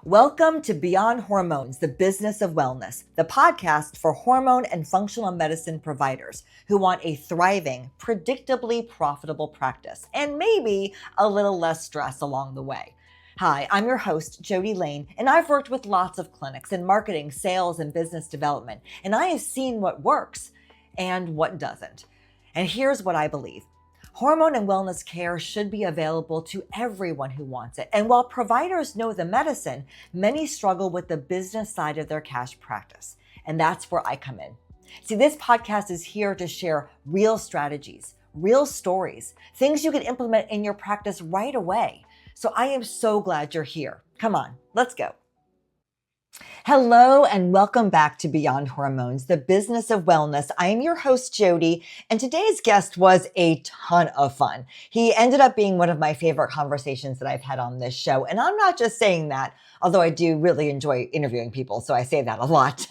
Welcome to Beyond Hormones, the Business of Wellness, the podcast for hormone and functional medicine providers who want a thriving, predictably profitable practice and maybe a little less stress along the way. Hi, I'm your host, Jody Lane, and I've worked with lots of clinics in marketing, sales, and business development, and I have seen what works and what doesn't. And here's what I believe. Hormone and wellness care should be available to everyone who wants it. And while providers know the medicine, many struggle with the business side of their cash practice. And that's where I come in. See, this podcast is here to share real strategies, real stories, things you can implement in your practice right away. So I am so glad you're here. Come on, let's go. Hello and welcome back to Beyond Hormones, the Business of Wellness. I am your host, Jody, and today's guest was a ton of fun. He ended up being one of my favorite conversations that I've had on this show. And I'm not just saying that, although I do really enjoy interviewing people, so I say that a lot.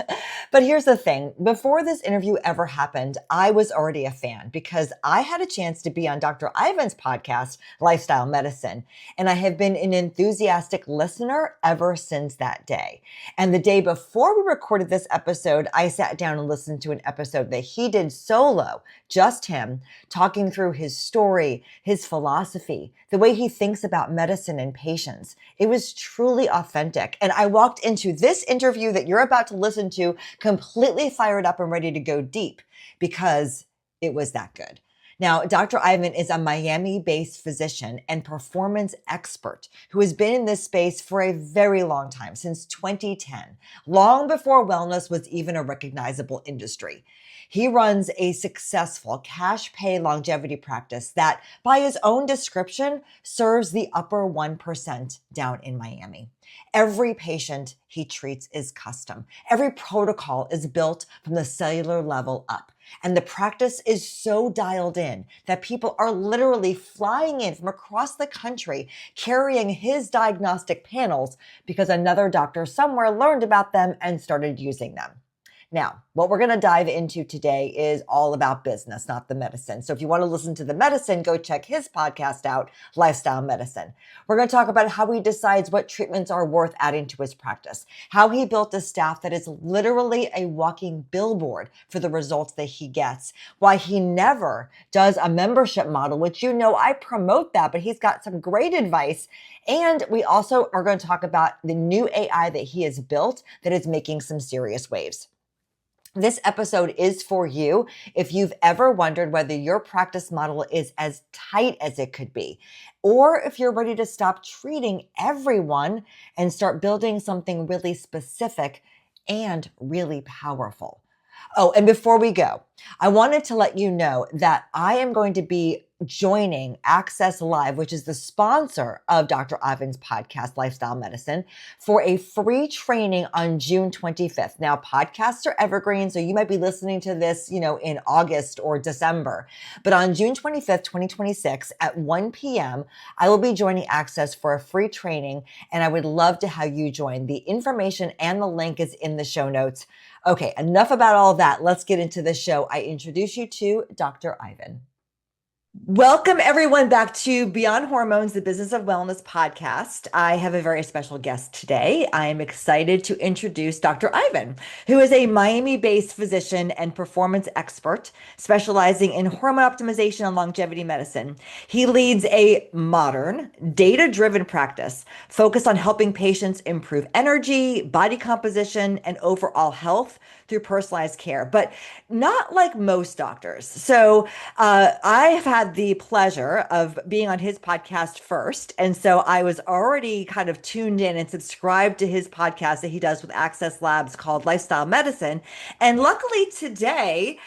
But here's the thing. Before this interview ever happened, I was already a fan because I had a chance to be on Dr. Ivan's podcast, Lifestyle Medicine, and I have been an enthusiastic listener ever since that day. And the day before we recorded this episode, I sat down and listened to an episode that he did solo, just him, talking through his story, his philosophy, the way he thinks about medicine and patients. It was truly authentic. And I walked into this interview that you're about to listen to completely fired up and ready to go deep because it was that good. Now, Dr. Ivan is a Miami-based physician and performance expert who has been in this space for a very long time, since 2010, long before wellness was even a recognizable industry. He runs a successful cash pay longevity practice that, by his own description, serves the upper 1% down in Miami. Every patient he treats is custom. Every protocol is built from the cellular level up. And the practice is so dialed in that people are literally flying in from across the country carrying his diagnostic panels because another doctor somewhere learned about them and started using them. Now, what we're going to dive into today is all about business, not the medicine. So if you want to listen to the medicine, go check his podcast out, Lifestyle Medicine. We're going to talk about how he decides what treatments are worth adding to his practice, how he built a staff that is literally a walking billboard for the results that he gets, why he never does a membership model, which I promote that, but he's got some great advice. And we also are going to talk about the new AI that he has built that is making some serious waves. This episode is for you if you've ever wondered whether your practice model is as tight as it could be, or if you're ready to stop treating everyone and start building something really specific and really powerful. Oh, and before we go, I wanted to let you know that I am going to be joining Access Live, which is the sponsor of Dr. Ivan's podcast, Lifestyle Medicine, for a free training on June 25th. Now, podcasts are evergreen, so you might be listening to this, in August or December. But on June 25th, 2026 at 1 p.m., I will be joining Access for a free training, and I would love to have you join. The information and the link is in the show notes. Okay, enough about all that. Let's get into the show. I introduce you to Dr. Ivan. Welcome everyone back to Beyond Hormones, the Business of Wellness podcast. I have a very special guest today. I am excited to introduce Dr. Ivan, who is a Miami-based physician and performance expert specializing in hormone optimization and longevity medicine. He leads a modern, data-driven practice focused on helping patients improve energy, body composition, and overall health through personalized care, but not like most doctors. So I have had the pleasure of being on his podcast first. And so I was already kind of tuned in and subscribed to his podcast that he does with Access Labs called Lifestyle Medicine. And luckily today,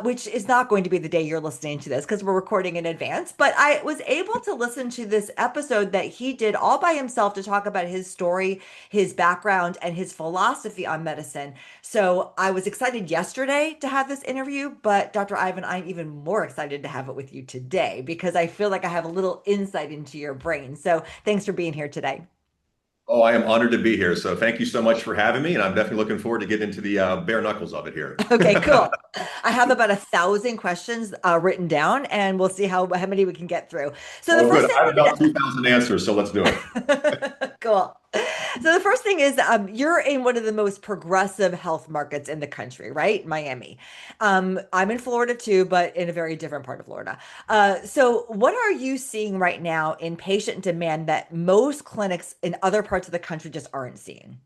which is not going to be the day you're listening to this because we're recording in advance, but I was able to listen to this episode that he did all by himself to talk about his story, his background, and his philosophy on medicine. So I was excited yesterday to have this interview, but Dr. Ivan, I'm even more excited to have it with you today because I feel like I have a little insight into your brain. So thanks for being here today. Oh, I am honored to be here. So thank you so much for having me. And I'm definitely looking forward to getting into the bare knuckles of it here. Okay, cool. I have about 1,000 questions written down, and we'll see how many we can get through. So the first thing I have about 2,000 answers, so let's do it. Cool. So the first thing is you're in one of the most progressive health markets in the country, right? Miami. I'm in Florida too, but in a very different part of Florida. So what are you seeing right now in patient demand that most clinics in other parts of the country just aren't seeing?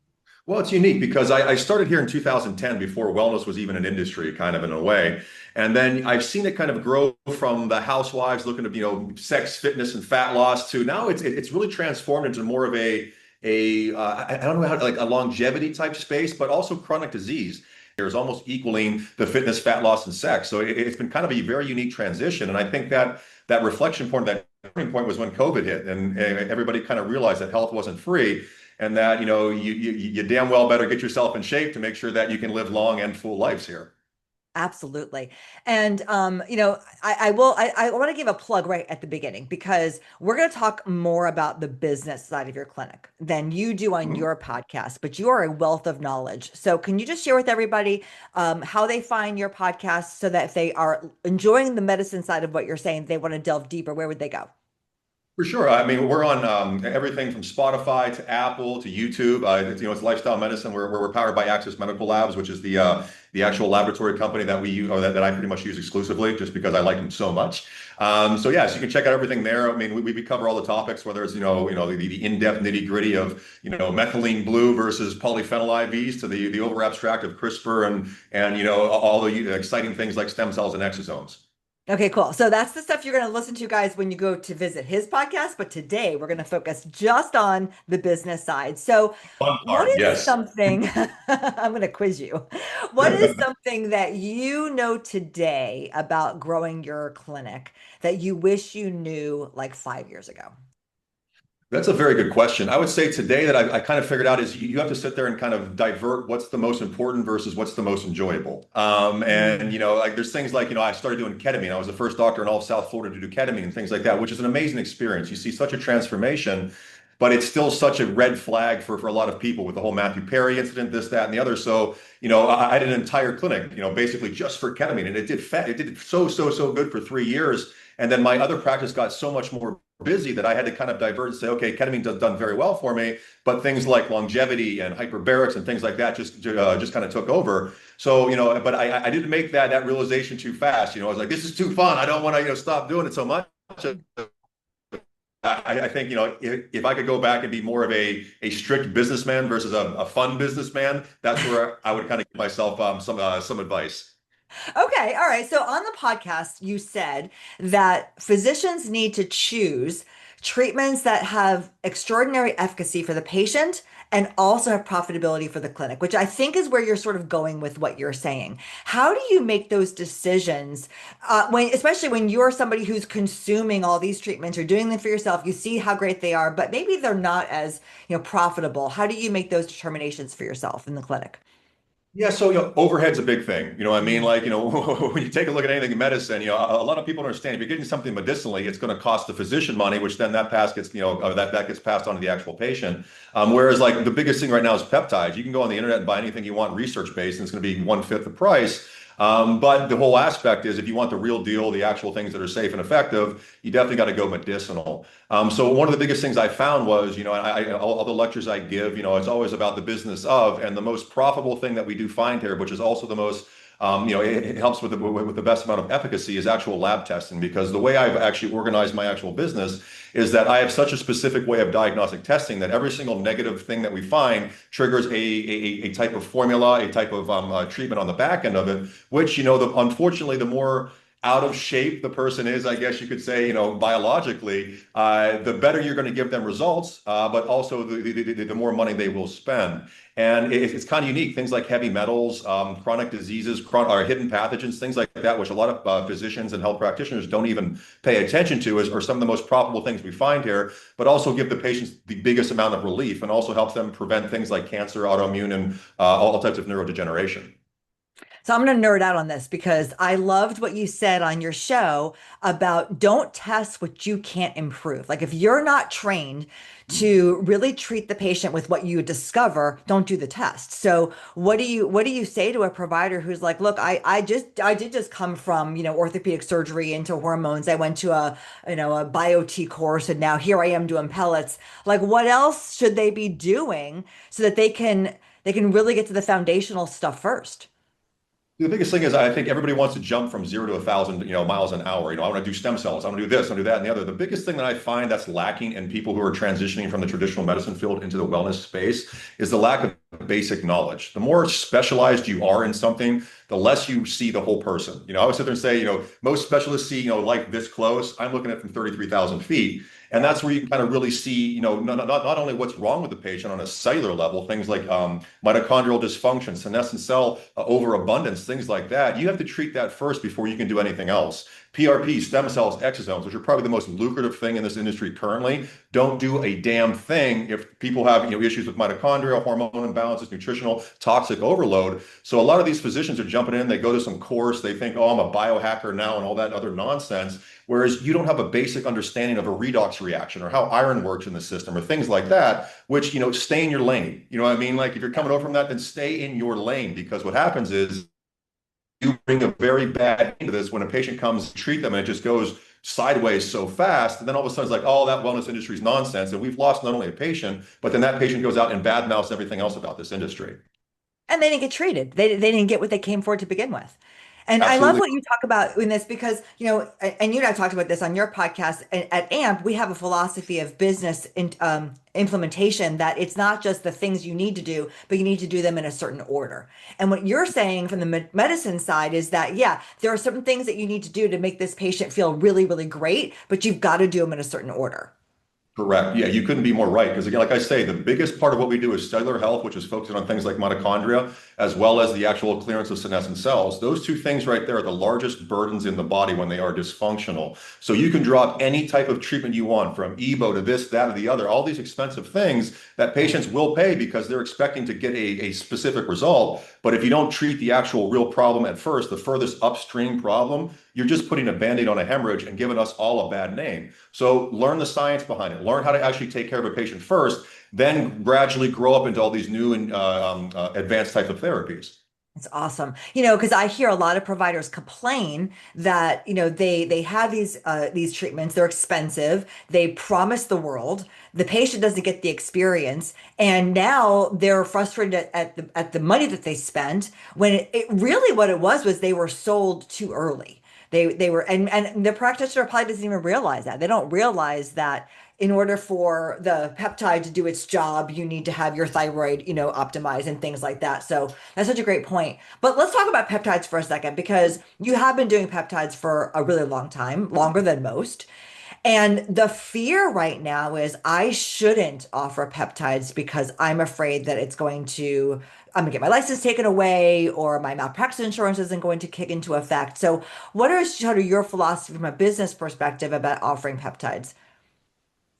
Well, it's unique because I started here in 2010 before wellness was even an industry, kind of in a way. And then I've seen it kind of grow from the housewives looking to, sex, fitness, and fat loss to now it's really transformed into more of I don't know how like a longevity type space, but also chronic disease. There's almost equaling the fitness, fat loss, and sex. So it's been kind of a very unique transition. And I think that reflection point, that turning point was when COVID hit and everybody kind of realized that health wasn't free and that you damn well better get yourself in shape to make sure that you can live long and full lives here. Absolutely. And I want to give a plug right at the beginning because we're going to talk more about the business side of your clinic than you do on Mhm. your podcast, but you are a wealth of knowledge. So can you just share with everybody how they find your podcast so that if they are enjoying the medicine side of what you're saying, they want to delve deeper, where would they go? For sure. I mean, we're on everything from Spotify to Apple to YouTube. It's lifestyle medicine. We're powered by Access Medical Labs, which is the actual laboratory company that we use, or that I pretty much use exclusively, just because I like them so much. So yeah, so you can check out everything there. I mean, we cover all the topics, whether it's the in-depth nitty-gritty of methylene blue versus polyphenol IVs to the over abstract of CRISPR and all the exciting things like stem cells and exosomes. Okay, cool. So that's the stuff you're going to listen to, guys, when you go to visit his podcast. But today we're going to focus just on the business side. So, Fun what part, is yes. something, I'm going to quiz you. What is something that you know today about growing your clinic that you wish you knew like 5 years ago? That's a very good question. I would say today that I kind of figured out is you have to sit there and kind of divert what's the most important versus what's the most enjoyable. And Mm. like there's things like I started doing ketamine. I was the first doctor in all of South Florida to do ketamine and things like that, which is an amazing experience. You see such a transformation, but it's still such a red flag for a lot of people with the whole Matthew Perry incident, this, that, and the other. So I did an entire clinic, basically just for ketamine, and it did so good for 3 years. And then my other practice got so much more busy that I had to kind of divert and say, okay, ketamine does done very well for me, but things like longevity and hyperbarics and things like that just kind of took over. So but I didn't make that realization too fast. I was like, this is too fun. I don't want to stop doing it so much. I think if I could go back and be more of a strict businessman versus a fun businessman, that's where I would kind of give myself some advice. Okay, all right. So on the podcast, you said that physicians need to choose treatments that have extraordinary efficacy for the patient and also have profitability for the clinic, which I think is where you're sort of going with what you're saying. How do you make those decisions especially when you're somebody who's consuming all these treatments, you're doing them for yourself, you see how great they are, but maybe they're not as, profitable. How do you make those determinations for yourself in the clinic? Yeah, so overhead's a big thing. I mean, like, when you take a look at anything in medicine, a lot of people don't understand if you're getting something medicinally, it's going to cost the physician money, which then that pass gets, that gets passed on to the actual patient. Whereas like the biggest thing right now is peptides. You can go on the internet and buy anything you want research based, and it's going to be one-fifth the price. But the whole aspect is if you want the real deal, the actual things that are safe and effective, you definitely got to go medicinal. So one of the biggest things I found was, all the lectures I give, it's always about the business of, and the most profitable thing that we do find here, which is also the most, it helps with the best amount of efficacy is actual lab testing, because the way I've actually organized my actual business is that I have such a specific way of diagnostic testing that every single negative thing that we find triggers a type of formula, a type of treatment on the back end of it, which, unfortunately, the more out of shape the person is, I guess you could say, biologically, the better you're going to give them results, but also the more money they will spend. And it's kind of unique. Things like heavy metals, chronic diseases, or hidden pathogens, things like that, which a lot of physicians and health practitioners don't even pay attention to, are some of the most profitable things we find here, but also give the patients the biggest amount of relief and also helps them prevent things like cancer, autoimmune, and all types of neurodegeneration. So I'm going to nerd out on this because I loved what you said on your show about don't test what you can't improve. Like if you're not trained to really treat the patient with what you discover, don't do the test. So what do you say to a provider who's like, look, I did just come from, orthopedic surgery into hormones. I went to a bio-T course and now here I am doing pellets. Like what else should they be doing so that they can really get to the foundational stuff first? The biggest thing is I think everybody wants to jump from 0 to 1,000, miles an hour. I want to do stem cells. I want to do this, I want to do that, and the other. The biggest thing that I find that's lacking in people who are transitioning from the traditional medicine field into the wellness space is the lack of basic knowledge. The more specialized you are in something, the less you see the whole person. I always sit there and say, most specialists see, like this close. I'm looking at it from 33,000 feet. And that's where you can kind of really see, not only what's wrong with the patient on a cellular level, things like mitochondrial dysfunction, senescent cell overabundance, things like that. You have to treat that first before you can do anything else. PRP, stem cells, exosomes, which are probably the most lucrative thing in this industry currently, don't do a damn thing if people have issues with mitochondria, hormone imbalances, nutritional, toxic overload. So a lot of these physicians are jumping in, they go to some course, they think, oh, I'm a biohacker now and all that other nonsense. Whereas you don't have a basic understanding of a redox reaction or how iron works in the system or things like that, which, stay in your lane. You know what I mean? Like if you're coming over from that, then stay in your lane, because what happens is you bring a very bad into this when a patient comes to treat them and it just goes sideways so fast. And then all of a sudden it's like, oh, that wellness industry is nonsense. And we've lost not only a patient, but then that patient goes out and badmouths everything else about this industry. And they didn't get treated. They didn't get what they came for to begin with. And I love Absolutely. what you talk about in this because, and you and I talked about this on your podcast at AMP, we have a philosophy of business implementation that it's not just the things you need to do, but you need to do them in a certain order. And what you're saying from the medicine side is that, yeah, there are certain things that you need to do to make this patient feel really, really great, but you've got to do them in a certain order. Correct. Yeah, you couldn't be more right. Because again, like I say, the biggest part of what we do is cellular health, which is focusing on things like mitochondria, as well as the actual clearance of senescent cells. Those two things right there are the largest burdens in the body when they are dysfunctional. So you can drop any type of treatment you want, from EBO to this, that, or the other, all these expensive things that patients will pay because they're expecting to get a specific result. But if you don't treat the actual real problem at first, the furthest upstream problem, you're just putting a Band-Aid on a hemorrhage and giving us all a bad name. So learn the science behind it. Learn how to actually take care of a patient first, then gradually grow up into all these new and advanced types of therapies. It's awesome. Because I hear a lot of providers complain that, they have these treatments, they're expensive, they promise the world, the patient doesn't get the experience, and now they're frustrated at the money that they spent when it really what it was they were sold too early. They were and the practitioner probably doesn't even realize that. They don't realize that in order for the peptide to do its job, you need to have your thyroid, optimized and things like that. So that's such a great point. But let's talk about peptides for a second, because you have been doing peptides for a really long time, longer than most. And the fear right now is I shouldn't offer peptides because I'm afraid that I'm gonna get my license taken away or my malpractice insurance isn't going to kick into effect. So what is sort of your philosophy from a business perspective about offering peptides?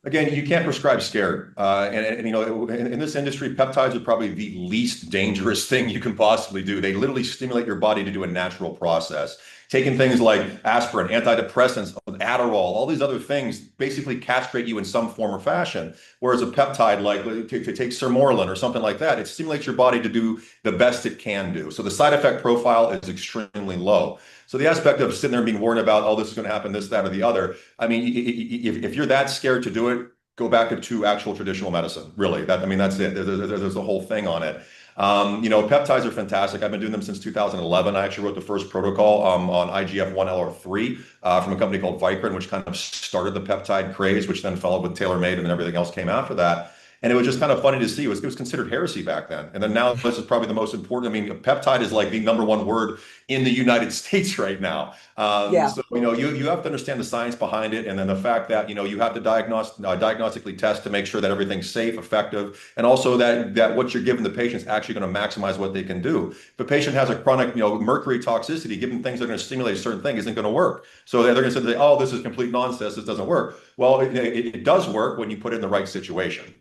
Again, you can't prescribe scared. In this industry, peptides are probably the least dangerous thing you can possibly do. They literally stimulate your body to do a natural process. Taking things like aspirin, antidepressants, Adderall, all these other things basically castrate you in some form or fashion. Whereas a peptide, like to take sermorelin or something like that, it stimulates your body to do the best it can do. So the side effect profile is extremely low. So the aspect of sitting there being worried about, oh, this is going to happen, this, that, or the other. I mean, if you're that scared to do it, go back to actual traditional medicine. Really, that's it. There's a whole thing on it. Peptides are fantastic. I've been doing them since 2011. I actually wrote the first protocol on IGF-1 LR3 from a company called Vicrin, which kind of started the peptide craze, which then followed with TaylorMade, and then everything else came after that. And it was just kind of funny to see. It was considered heresy back then. And then now this is probably the most important. I mean, a peptide is like the number one word in the United States right now. Yeah. You have to understand the science behind it. And then the fact that, you have to diagnostically test to make sure that everything's safe, effective, and also that what you're giving the patient is actually going to maximize what they can do. If a patient has a chronic, mercury toxicity, giving things that are going to stimulate a certain thing isn't going to work. So they're going to say, oh, this is complete nonsense. This doesn't work. Well, it does work when you put it in the right situation.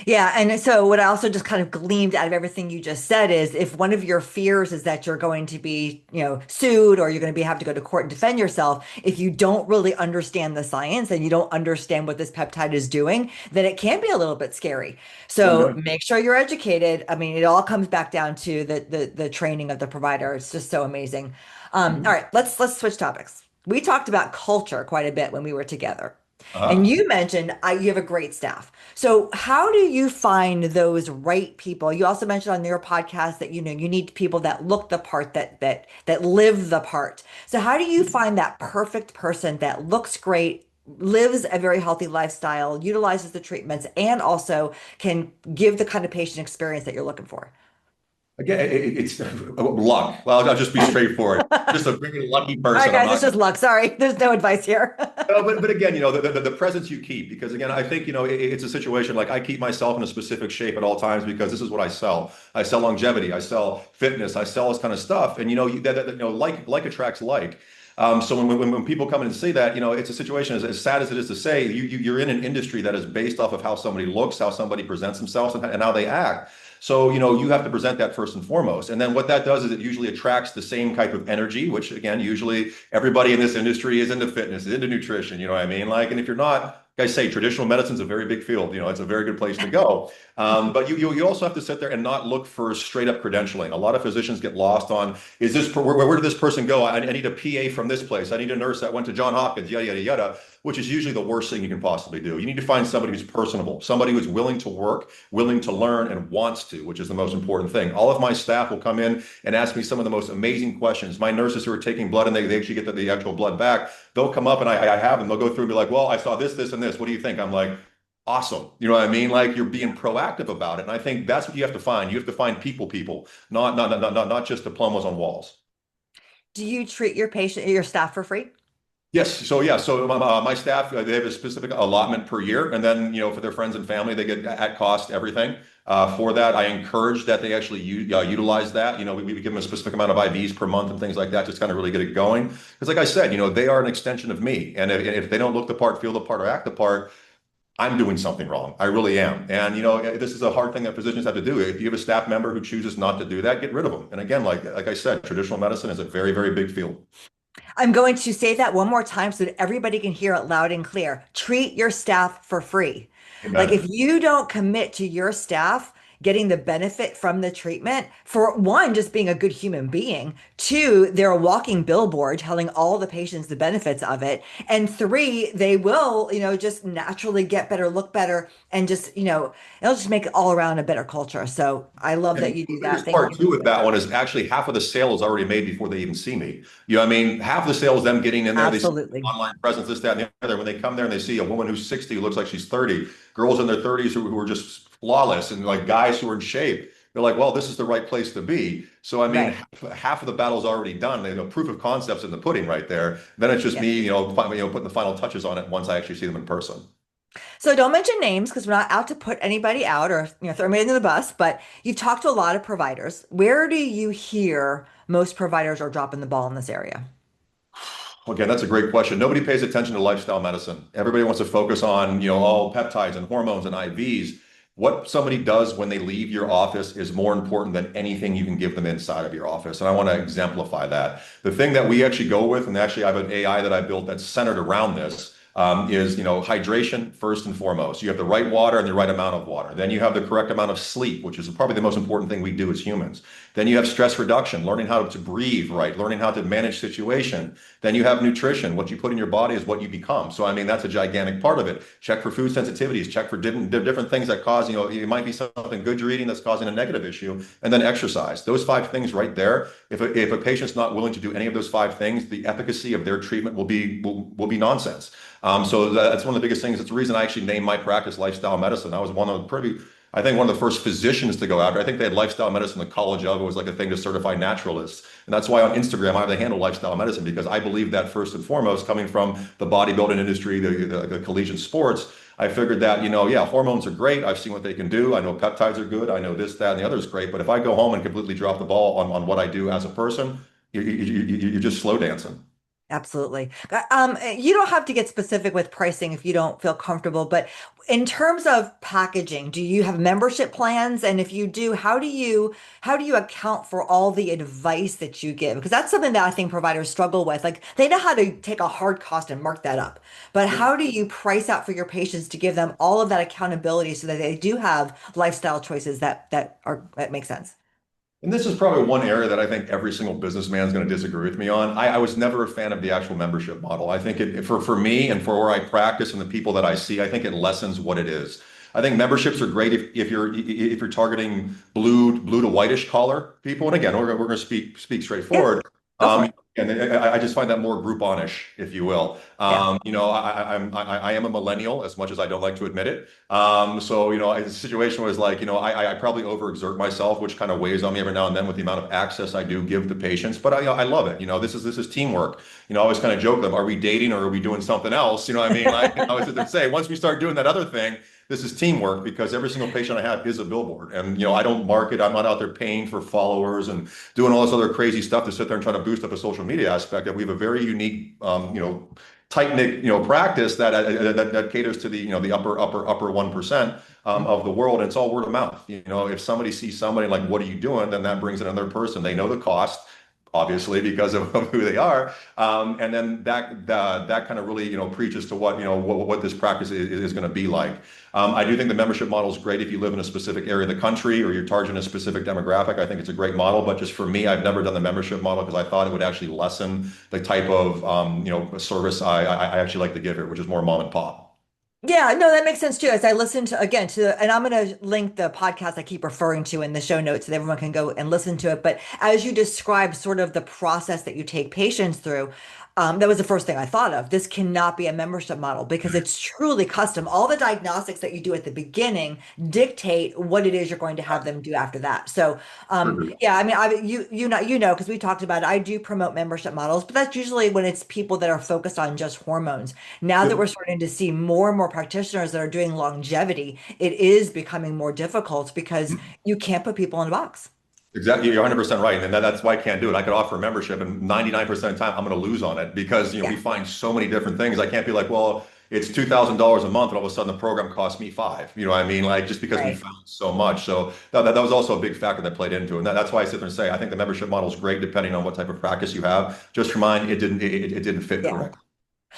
Yeah, and so what I also just kind of gleaned out of everything you just said is if one of your fears is that you're going to be, sued or you're going to be have to go to court and defend yourself, if you don't really understand the science and you don't understand what this peptide is doing, then it can be a little bit scary. Oh, So no. make sure you're educated. I mean, it all comes back down to the training of the provider. It's just so amazing. All Mhm. right, let's switch topics. We talked about culture quite a bit when we were together. And Uh-huh. you mentioned you have a great staff. So how do you find those right people? You also mentioned on your podcast that you need people that look the part, that live the part. So how do you find that perfect person that looks great, lives a very healthy lifestyle, utilizes the treatments, and also can give the kind of patient experience that you're looking for? Again, it's luck. Well, I'll just be straightforward. Just a very lucky All right, person. I'm guys, it's not just gonna. luck. Sorry, there's no advice here. No, but again, the presence you keep, because again, I think, it's a situation like I keep myself in a specific shape at all times because this is what I sell. I sell longevity, I sell fitness, I sell this kind of stuff. And like attracts like. So when people come in and say that, it's a situation as sad as it is to say, you're in an industry that is based off of how somebody looks, how somebody presents themselves, and how they act. So, you have to present that first and foremost. And then what that does is it usually attracts the same type of energy, which again, usually everybody in this industry is into fitness, is into nutrition, you know what I mean? Like, and if you're not, like I say, traditional medicine is a very big field, it's a very good place to go. But you also have to sit there and not look for straight up credentialing. A lot of physicians get lost on, is this, where did this person go? I need a PA from this place. I need a nurse that went to John Hopkins, yada, yada, yada, which is usually the worst thing you can possibly do. You need to find somebody who's personable, somebody who's willing to work, willing to learn, and wants to, which is the most important thing. All of my staff will come in and ask me some of the most amazing questions. My nurses who are taking blood and they actually get the actual blood back, they'll come up and I have them, they'll go through and be like, well, I saw this, and this. What do you think? I'm like, awesome. You know what I mean? Like you're being proactive about it. And I think that's what you have to find. You have to find people, not just diplomas on walls. Do you treat your staff for free? Yes. So yeah. So my staff, they have a specific allotment per year, and then for their friends and family, they get at cost everything. For that, I encourage that they actually utilize that. We give them a specific amount of IVs per month and things like that, just kind of really get it going. Because like I said, they are an extension of me, and if they don't look the part, feel the part, or act the part, I'm doing something wrong. I really am. And this is a hard thing that physicians have to do. If you have a staff member who chooses not to do that, get rid of them. And again, like I said, traditional medicine is a very, very big field. I'm going to say that one more time so that everybody can hear it loud and clear. Treat your staff for free. Like if Amen. you don't commit to your staff getting the benefit from the treatment, for one, just being a good human being, two, they're a walking billboard telling all the patients the benefits of it, and three, they will, just naturally get better, look better, and just, it'll just make it all around a better culture. So I love that And you the do that. biggest Thank part you too for with doing that that. one is actually half of the sale is already made before they even see me. You know what I mean? Half of the sale is them getting in there, they see Absolutely. online presence, this, that, and the other. When they come there and they see a woman who's 60 who looks like she's 30, girls in their 30s who are just flawless, and like guys who are in shape, they're like, well, this is the right place to be. So I mean, Right. half of the battle's already done. Proof of concept's in the pudding right there. Then it's just Yeah. me, putting the final touches on it once I actually see them in person. So don't mention names because we're not out to put anybody out or throw anybody under the bus, but you've talked to a lot of providers. Where do you hear most providers are dropping the ball in this area? Again, that's a great question. Nobody pays attention to lifestyle medicine. Everybody wants to focus on, all peptides and hormones and IVs. What somebody does when they leave your office is more important than anything you can give them inside of your office. And I want to exemplify that. The thing that we actually go with, and actually I have an AI that I built that's centered around this, is, hydration first and foremost. You have the right water and the right amount of water. Then you have the correct amount of sleep, which is probably the most important thing we do as humans. Then you have stress reduction, learning how to breathe right, learning how to manage situation. Then you have nutrition. What you put in your body is what you become. So, I mean, that's a gigantic part of it. Check for food sensitivities, check for different things that cause, it might be something good you're eating that's causing a negative issue. And then exercise. Those five things right there. If a patient's not willing to do any of those five things, the efficacy of their treatment will be nonsense. So that's one of the biggest things. It's the reason I actually named my practice lifestyle medicine. I was I think one of the first physicians to go after. I think they had lifestyle medicine in the college of. It was like a thing to certify naturalists. And that's why on Instagram I have the handle lifestyle medicine because I believe that first and foremost, coming from the bodybuilding industry, the collegiate sports, I figured that, yeah, hormones are great. I've seen what they can do. I know peptides are good. I know this, that, and the other is great. But if I go home and completely drop the ball on what I do as a person, you're just slow dancing. Absolutely. You don't have to get specific with pricing if you don't feel comfortable, but in terms of packaging, do you have membership plans? And if you do, how do you account for all the advice that you give? Because that's something that I think providers struggle with. Like they know how to take a hard cost and mark that up, but how do you price out for your patients to give them all of that accountability so that they do have lifestyle choices that make sense? And this is probably one area that I think every single businessman is going to disagree with me on. I was never a fan of the actual membership model. I think for me and for where I practice and the people that I see, I think it lessens what it is. I think memberships are great if you're targeting blue to whitish collar people. And again, we're going to speak Yeah, straightforward. go for Um, it. and I just find that more Grouponish, if you will. Yeah. I am a millennial, as much as I don't like to admit it. So, the situation was like, I probably overexert myself, which kind of weighs on me every now and then with the amount of access I do give to patients. But I love it. This is teamwork. I always kind of joke them, are we dating or are we doing something else? You know what I mean? Like, I always say, once we start doing that other thing, this is teamwork because every single patient I have is a billboard. And, I don't market. I'm not out there paying for followers and doing all this other crazy stuff to sit there and try to boost up a social media aspect. That we have a very unique, tight knit, practice that caters to the upper 1% of the world. And it's all word of mouth. If somebody sees somebody like, what are you doing? Then that brings in another person. They know the cost, obviously, because of who they are. And then that kind of really, preaches to what this practice is going to be like. I do think the membership model is great if you live in a specific area of the country or you're targeting a specific demographic. I think it's a great model, but just for me, I've never done the membership model because I thought it would actually lessen the type of, service I actually like to give here, which is more mom and pop. Yeah, no, that makes sense too. As I listen to again to, and I'm going to link the podcast I keep referring to in the show notes so that everyone can go and listen to it. But as you describe sort of the process that you take patients through, that was the first thing I thought of. This cannot be a membership model because it's truly custom. All the diagnostics that you do at the beginning dictate what it is you're going to have them do after that. So, yeah, I mean, because we talked about it. I do promote membership models, but that's usually when it's people that are focused on just hormones. Now that we're starting to see more and more practitioners that are doing longevity, it is becoming more difficult because you can't put people in a box. Exactly, you're 100% right, and that's why I can't do it. I could offer a membership, and 99% of the time, I'm going to lose on it because we Yeah, find so many different things. I can't be like, well, it's $2,000 a month, and all of a sudden the program costs me five. You know what I mean? Like just because we right. found so much. So that was also a big factor that played into it, and that's why I sit there and say I think the membership model is great depending on what type of practice you have. Just for mine, it didn't fit Yeah. correctly.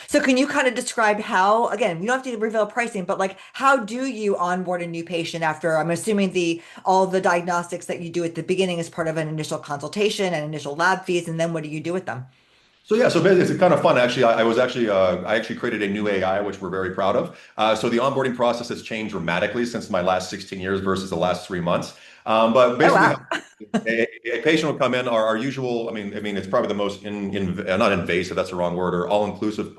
So can you kind of describe how, again, you don't have to reveal pricing, but like how do you onboard a new patient after, I'm assuming the all the diagnostics that you do at the beginning is part of an initial consultation and initial lab fees, and then what do you do with them? So yeah, so basically it's kind of fun. Actually, I actually created a new AI, which we're very proud of. So the onboarding process has changed dramatically since my last 16 years versus the last 3 months. But Oh, basically, wow. a patient will come in. Our usual, I mean, it's probably the most not invasive. That's the wrong word. Or all inclusive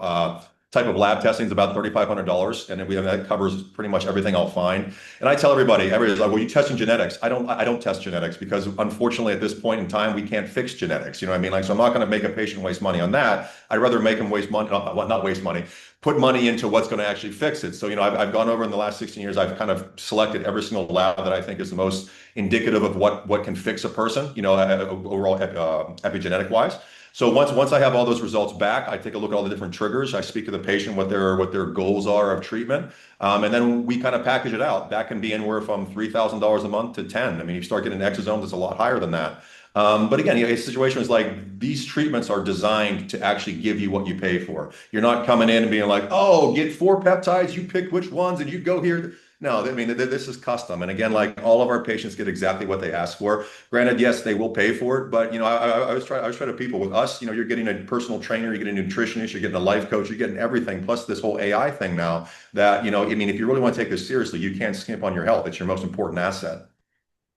type of lab testing is about $3,500, and then that covers pretty much everything I'll find. And I tell everybody's like, "Well, you testing genetics?" I don't test genetics because unfortunately at this point in time we can't fix genetics. You know what I mean? Like, so I'm not going to make a patient waste money on that. I'd rather make them waste money, not waste money, put money into what's going to actually fix it. So, I've gone over in the last 16 years, I've kind of selected every single lab that I think is the most indicative of what can fix a person, overall epigenetic wise. So once I have all those results back, I take a look at all the different triggers. I speak to the patient what their goals are of treatment, and then we kind of package it out. That can be anywhere from $3,000 a month to 10. I mean, you start getting exosomes, it's a lot higher than that. But again, a situation is like these treatments are designed to actually give you what you pay for. You're not coming in and being like, oh, get four peptides, you pick which ones, and you go here. No, I mean, this is custom. And again, like all of our patients get exactly what they ask for. Granted, yes, they will pay for it, but I was trying to people with us, you're getting a personal trainer, you're getting a nutritionist, you're getting a life coach, you're getting everything, plus this whole AI thing now that, I mean, if you really want to take this seriously, you can't skimp on your health. It's your most important asset.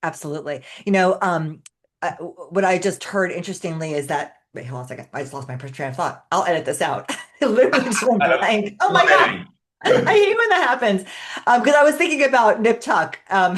Absolutely. What I just heard interestingly is that, wait, hold on a second. I just lost my train of thought. I'll edit this out. It literally just went I blank. Oh my love God. editing. I hate when that happens. Because I was thinking about Nip Tuck. Nip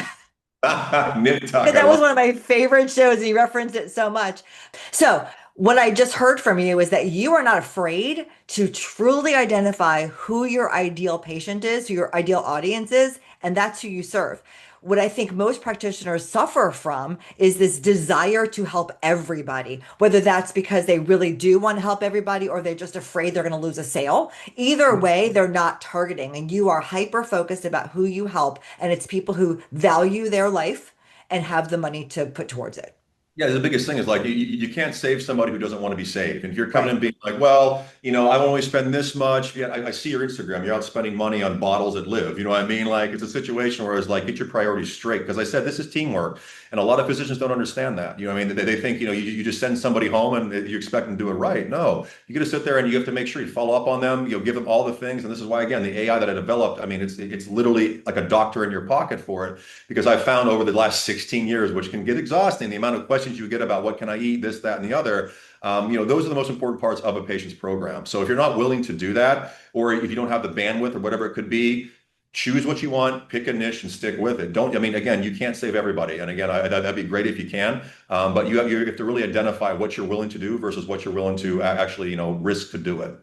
tuck, Because I that was love one of my favorite shows, and you referenced it so much. So, what I just heard from you is that you are not afraid to truly identify who your ideal patient is, who your ideal audience is, and that's who you serve. what I think most practitioners suffer from is this desire to help everybody, whether that's because they really do want to help everybody or they're just afraid they're going to lose a sale. Either way, they're not targeting, and you are hyper focused about who you help, and it's people who value their life and have the money to put towards it. Yeah, the biggest thing is like you can't save somebody who doesn't want to be saved. And if you're coming Right. and being like, well, I only spend this much. Yeah, I see your Instagram. You're out spending money on bottles that live. You know what I mean? Like it's a situation where it's like get your priorities straight. Because I said this is teamwork, and a lot of physicians don't understand that. You know what I mean? They think you just send somebody home and you expect them to do it right. No, you got to sit there and you have to make sure you follow up on them. Give them all the things. And this is why again the AI that I developed. I mean, it's literally like a doctor in your pocket for it because I found over the last 16 years, which can get exhausting, the amount of questions you get about what can I eat, this, that, and the other. Those are the most important parts of a patient's program. So if you're not willing to do that, or if you don't have the bandwidth or whatever it could be, choose what you want, pick a niche and stick with it. Don't, I mean, again, you can't save everybody. And again, that'd be great if you can, but you have to really identify what you're willing to do versus what you're willing to actually, risk to do it.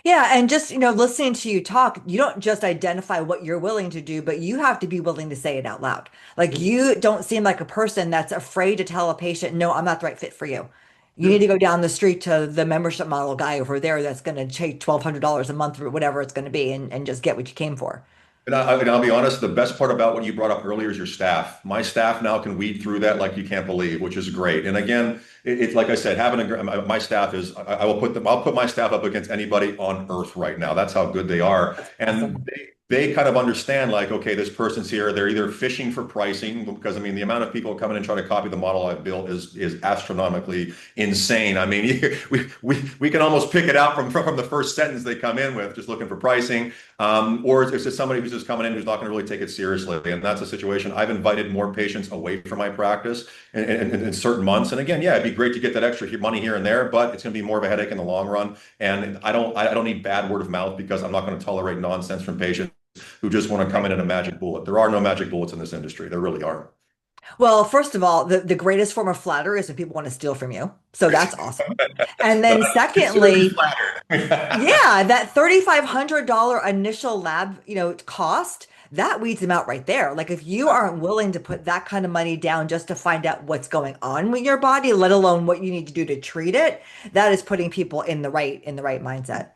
Yeah, and just, listening to you talk, you don't just identify what you're willing to do, but you have to be willing to say it out loud. Like you don't seem like a person that's afraid to tell a patient, no, I'm not the right fit for you. You need to go down the street to the membership model guy over there that's going to take $1,200 a month or whatever it's going to be and just get what you came for. And I'll be honest, the best part about what you brought up earlier is your staff. My staff now can weed through that like you can't believe, which is great. And again, it's like I said, my staff is, I'll put my staff up against anybody on earth right now. That's how good they are. Awesome. And they kind of understand like, okay, this person's here. They're either fishing for pricing because I mean, the amount of people coming and trying to copy the model I've built is astronomically insane. I mean, we can almost pick it out from the first sentence they come in with, just looking for pricing. Or it's just somebody who's just coming in who's not going to really take it seriously. And that's a situation. I've invited more patients away from my practice in certain months. And again, yeah, it'd be great to get that extra money here and there, but it's going to be more of a headache in the long run. And I don't need bad word of mouth because I'm not going to tolerate nonsense from patients who just want to come in a magic bullet. There are no magic bullets in this industry. There really aren't. Well, first of all, the greatest form of flattery is when people want to steal from you. So that's awesome. And then Consider me secondly, flattered. yeah, that $3,500 initial lab, cost, that weeds them out right there. Like if you aren't willing to put that kind of money down just to find out what's going on with your body, let alone what you need to do to treat it, that is putting people in the right mindset.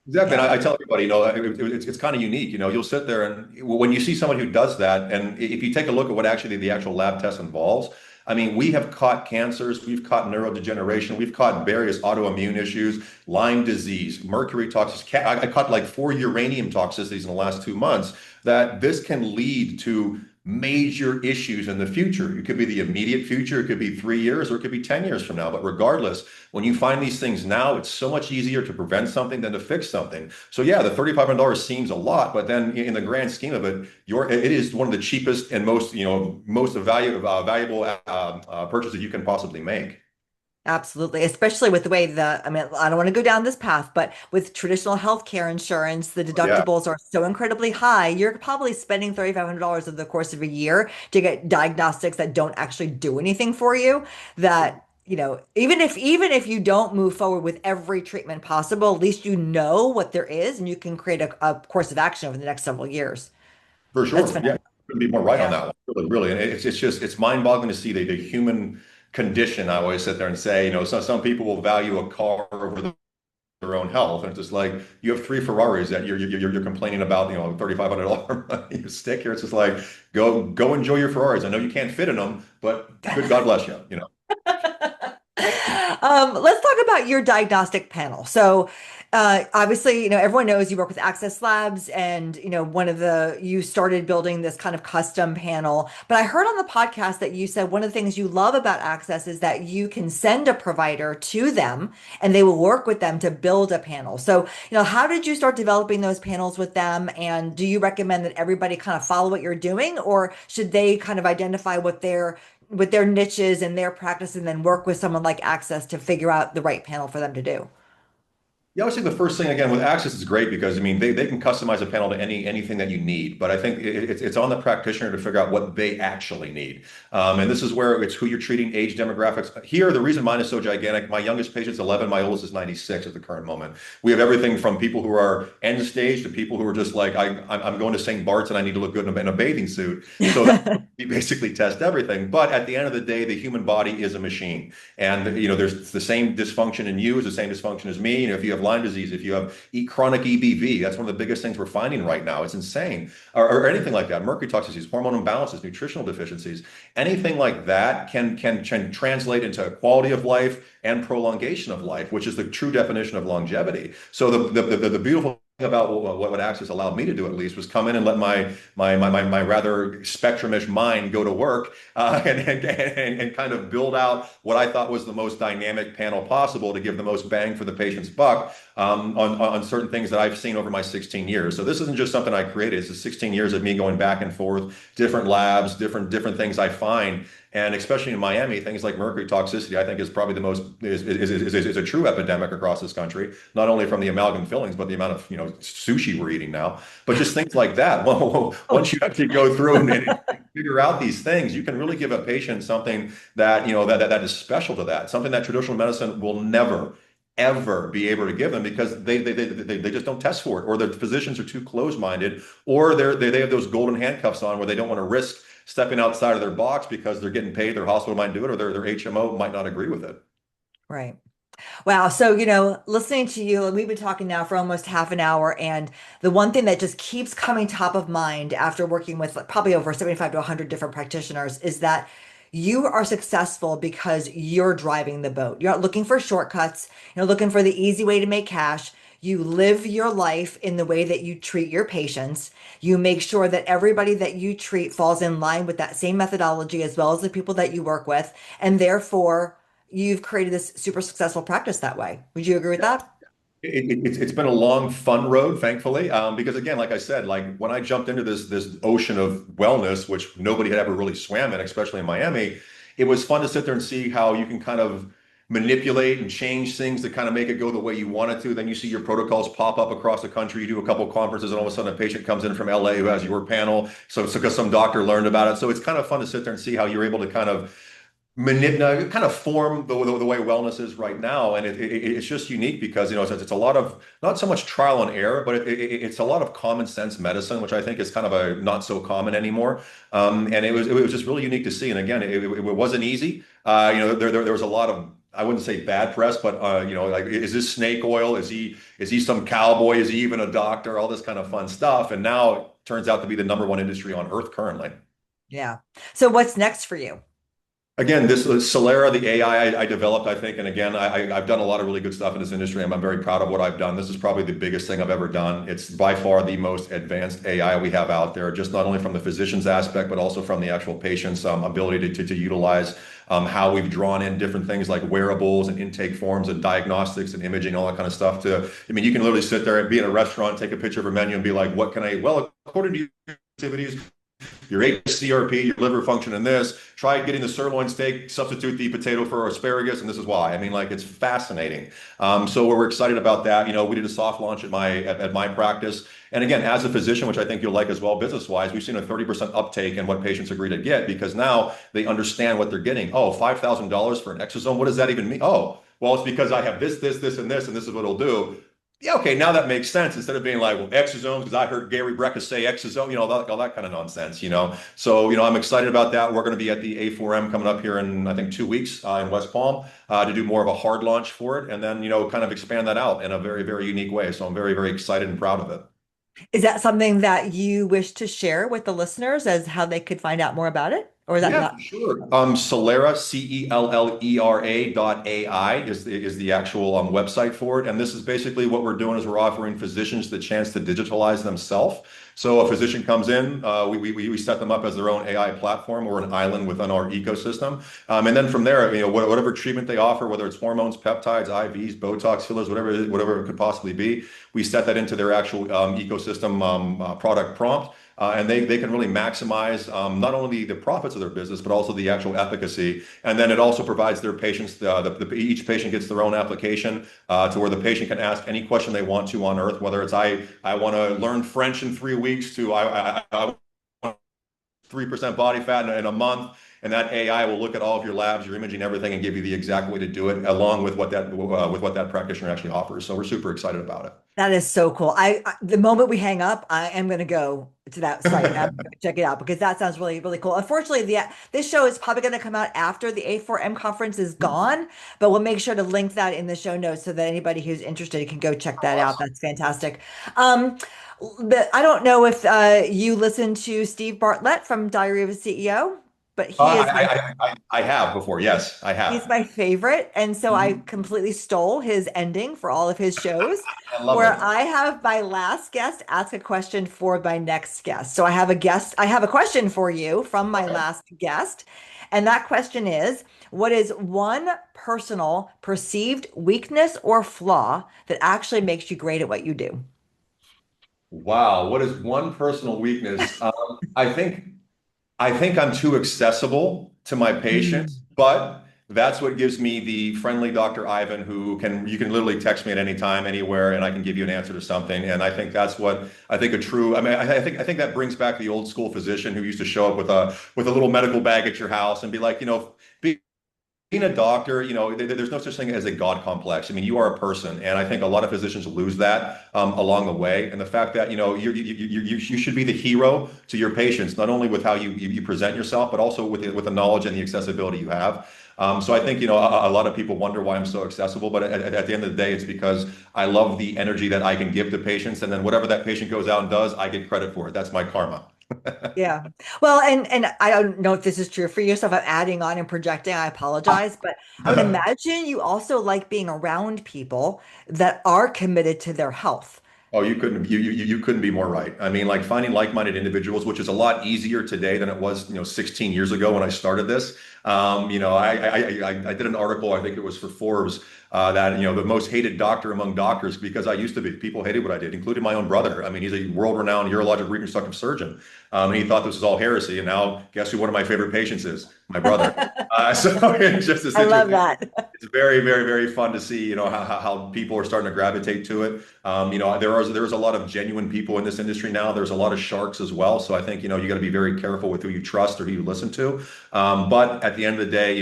Exactly. And Yeah. I tell everybody, it's kind of unique. You'll sit there and when you see someone who does that, and if you take a look at what actually the actual lab test involves, I mean, we have caught cancers, we've caught neurodegeneration, we've caught various autoimmune issues, Lyme disease, mercury toxicity. I caught like 4 uranium toxicities in the last 2 months that this can lead to major issues in the future. It could be the immediate future, it could be 3 years, or it could be 10 years from now. But regardless, when you find these things now, it's so much easier to prevent something than to fix something. So yeah, the $3,500 seems a lot, but then in the grand scheme of it, it is one of the cheapest and most valuable purchases you can possibly make. Absolutely, especially with the way I mean, I don't want to go down this path, but with traditional healthcare insurance, the Yeah, deductibles are so incredibly high. You're probably spending $3,500 over the course of a year to get diagnostics that don't actually do anything for you. That, even if you don't move forward with every treatment possible, at least you know what there is and you can create a course of action over the next several years. for That's sure. Yeah, phenomenal. couldn't be more right on Yeah. that one. Really, really. And it's mind-boggling to see the human condition. I always sit there and say, some people will value a car over their own health. And it's just like you have 3 Ferraris that you're complaining about, $3,500 stick here. It's just like go enjoy your Ferraris. I know you can't fit in them, but good God bless you. Let's talk about your diagnostic panel. So, obviously, everyone knows you work with Access Labs, and you started building this kind of custom panel. But I heard on the podcast that you said one of the things you love about Access is that you can send a provider to them, and they will work with them to build a panel. So, how did you start developing those panels with them? And do you recommend that everybody kind of follow what you're doing, or should they kind of identify what their niches and their practice and then work with someone like Access to figure out the right panel for them to do? Yeah, I would say the first thing again with Access is great because I mean they can customize a panel to anything that you need, but I think it's on the practitioner to figure out what they actually need. And this is where it's who you're treating, age demographics. Here, the reason mine is so gigantic, my youngest patient's 11, my oldest is 96 at the current moment. We have everything from people who are end stage to people who are just like I'm going to St. Bart's and I need to look good in a bathing suit. So that we basically test everything. But at the end of the day, the human body is a machine. And there's the same dysfunction in you as the same dysfunction as me. If you have Lyme disease, if you have chronic EBV, that's one of the biggest things we're finding right now. It's insane. Or anything like that, mercury toxicities, hormone imbalances, nutritional deficiencies, anything like that can translate into quality of life and prolongation of life, which is the true definition of longevity. So the beautiful about what Access allowed me to do at least was come in and let my rather spectrumish mind go to work and kind of build out what I thought was the most dynamic panel possible to give the most bang for the patient's buck on certain things that I've seen over my 16 years. So this isn't just something I created. It's the 16 years of me going back and forth, different labs, different things I find. And especially in Miami, things like mercury toxicity, I think is probably the most is a true epidemic across this country, not only from the amalgam fillings, but the amount of sushi we're eating now. But just things like that. Well, once you actually go through and figure out these things, you can really give a patient something that that is special to that, something that traditional medicine will never ever be able to give them because they just don't test for it, or the physicians are too close-minded, or they have those golden handcuffs on where they don't want to risk stepping outside of their box because they're getting paid, their hospital might do it, or their HMO might not agree with it. Right. Wow. So, listening to you, and we've been talking now for almost half an hour, and the one thing that just keeps coming top of mind after working with probably over 75 to 100 different practitioners is that you are successful because you're driving the boat. You're not looking for shortcuts, you're looking for the easy way to make cash. You live your life in the way that you treat your patients. You make sure that everybody that you treat falls in line with that same methodology as well as the people that you work with. And therefore, you've created this super successful practice that way. Would you agree with that? It's been a long, fun road, thankfully, because again, like I said, like when I jumped into this ocean of wellness, which nobody had ever really swam in, especially in Miami, it was fun to sit there and see how you can kind of manipulate and change things to kind of make it go the way you want it to. Then you see your protocols pop up across the country. You do a couple of conferences, and all of a sudden a patient comes in from LA who has your panel. So it's because some doctor learned about it. So it's kind of fun to sit there and see how you're able to kind of manipulate, kind of form the way wellness is right now. And it's just unique because, it's a lot of, not so much trial and error, but it's a lot of common sense medicine, which I think is kind of a not so common anymore. And it was just really unique to see. And again, it wasn't easy. There was a lot of, I wouldn't say bad press, but like, is this snake oil? Is he some cowboy? Is he even a doctor? All this kind of fun stuff. And now it turns out to be the #1 industry on earth currently. Yeah. So what's next for you? Again, this was Celera, the AI I developed, I think. And again, I've done a lot of really good stuff in this industry. I'm very proud of what I've done. This is probably the biggest thing I've ever done. It's by far the most advanced AI we have out there, just not only from the physician's aspect, but also from the actual patient's ability to utilize how we've drawn in different things like wearables and intake forms and diagnostics and imaging, all that kind of stuff. You can literally sit there and be in a restaurant, take a picture of a menu and be like, what can I eat? Well, according to your activities, your HCRP, your liver function in this, try getting the sirloin steak, substitute the potato for asparagus, and this is why. It's fascinating. So we're excited about that. We did a soft launch at my practice. And again, as a physician, which I think you'll like as well, business-wise, we've seen a 30% uptake in what patients agree to get because now they understand what they're getting. Oh, $5,000 for an exosome, what does that even mean? Oh, well, it's because I have this, and this is what it'll do. Yeah, okay, now that makes sense. Instead of being like, well, exosomes, because I heard Gary Brecka say exosome, all that kind of nonsense, So, I'm excited about that. We're going to be at the A4M coming up here in, I think, 2 weeks in West Palm to do more of a hard launch for it and then, kind of expand that out in a very, very unique way. So I'm very, very excited and proud of it. Is that something that you wish to share with the listeners as how they could find out more about it? Or is that Yeah, not? for sure. Celera, CELLERA.ai is the actual website for it. And this is basically what we're doing is we're offering physicians the chance to digitalize themselves. So a physician comes in, we set them up as their own AI platform or an island within our ecosystem. And then from there, whatever treatment they offer, whether it's hormones, peptides, IVs, Botox, fillers, whatever it could possibly be, we set that into their actual ecosystem product prompt. and they can really maximize not only the profits of their business, but also the actual efficacy. And then it also provides their patients, each patient gets their own application to where the patient can ask any question they want to on Earth, whether it's I want to learn French in 3 weeks to I 3% body fat in a month, and that AI will look at all of your labs, your imaging, everything, and give you the exact way to do it, along with what that practitioner actually offers. So we're super excited about That is so cool. The moment we hang up, I am going to go to that site. I'm it. gonna check it out because that sounds really, really cool. Unfortunately, this show is probably going to come out after the A4M conference is gone, but we'll make sure to link that in the show notes so that anybody who's interested can go check that out. Awesome. That's fantastic. Um, I don't know if you listened to Steve Bartlett from Diary of a CEO, but I have before. Yes, I he's have. my favorite. And so I Mhm. completely stole his ending for all of his shows, I love where it. I have my last guest ask a question for my next guest. So I have a question for you from my Okay. last guest. And that question is, what is one personal perceived weakness or flaw that actually makes you great at what you do? Wow, what is one personal weakness? I think I'm too accessible to my patients, Mm. but that's what gives me the friendly Dr. Ivan who can you can literally text me at any time, anywhere, and I can give you an answer to something. And I think that's what I think a true. I mean, I think that brings back the old school physician who used to show up with a little medical bag at your house and be like, being a doctor, there's no such thing as a God complex. I mean, you are a person, and I think a lot of physicians lose that along the way. And the fact that you should be the hero to your patients, not only with how you present yourself, but also with the knowledge and the accessibility you have. So I think a lot of people wonder why I'm so accessible, but at the end of the day, it's because I love the energy that I can give to patients, and then whatever that patient goes out and does, I get credit for it. That's my karma. Yeah. Well, and I don't know if this is true for you, so if I'm adding on and projecting, I apologize. But I would imagine you also like being around people that are committed to their health. Oh, you couldn't be more right. I mean, like finding like-minded individuals, which is a lot easier today than it was, 16 years ago when I started this. I did an article, I think it was for Forbes, that the most hated doctor among doctors because I used to be. People hated what I did, including my own brother. I mean, he's a world-renowned urologic reconstructive surgeon, and he thought this was all heresy. And now, guess who one of my favorite patients is? My brother. So it's just a I love situation. that. It's very, very, very fun to see, how people are starting to gravitate to it. There's a lot of genuine people in this industry now. There's a lot of sharks as well. So I think, you got to be very careful with who you trust or who you listen to. But at the end of the day,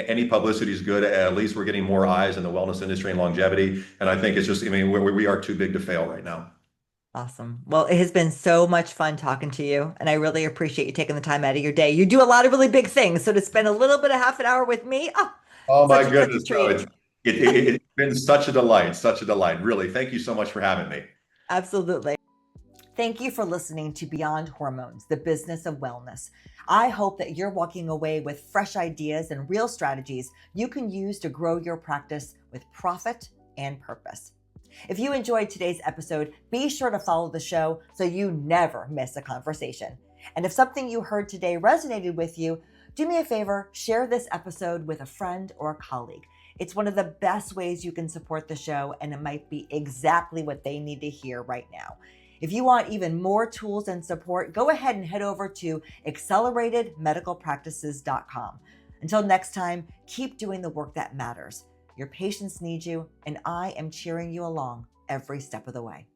any publicity is good. At least we're getting more eyes in the wellness industry and longevity. And I think it's just, I mean, we are too big to fail right now. Awesome. Well, it has been so much fun talking to you, and I really appreciate you taking the time out of your day. You do a lot of really big things, so to spend a little bit of half an hour with me, oh, Oh my such a goodness. No, treat. it's been such a delight. Really. Thank you so much for having me. Absolutely. Thank you for listening to Beyond Hormones, the business of wellness. I hope that you're walking away with fresh ideas and real strategies you can use to grow your practice with profit and purpose. If you enjoyed today's episode, be sure to follow the show so you never miss a conversation. And if something you heard today resonated with you, do me a favor, share this episode with a friend or a colleague. It's one of the best ways you can support the show, and it might be exactly what they need to hear right now. If you want even more tools and support, go ahead and head over to acceleratedmedicalpractices.com. Until next time, keep doing the work that matters. Your patients need you, and I am cheering you along every step of the way.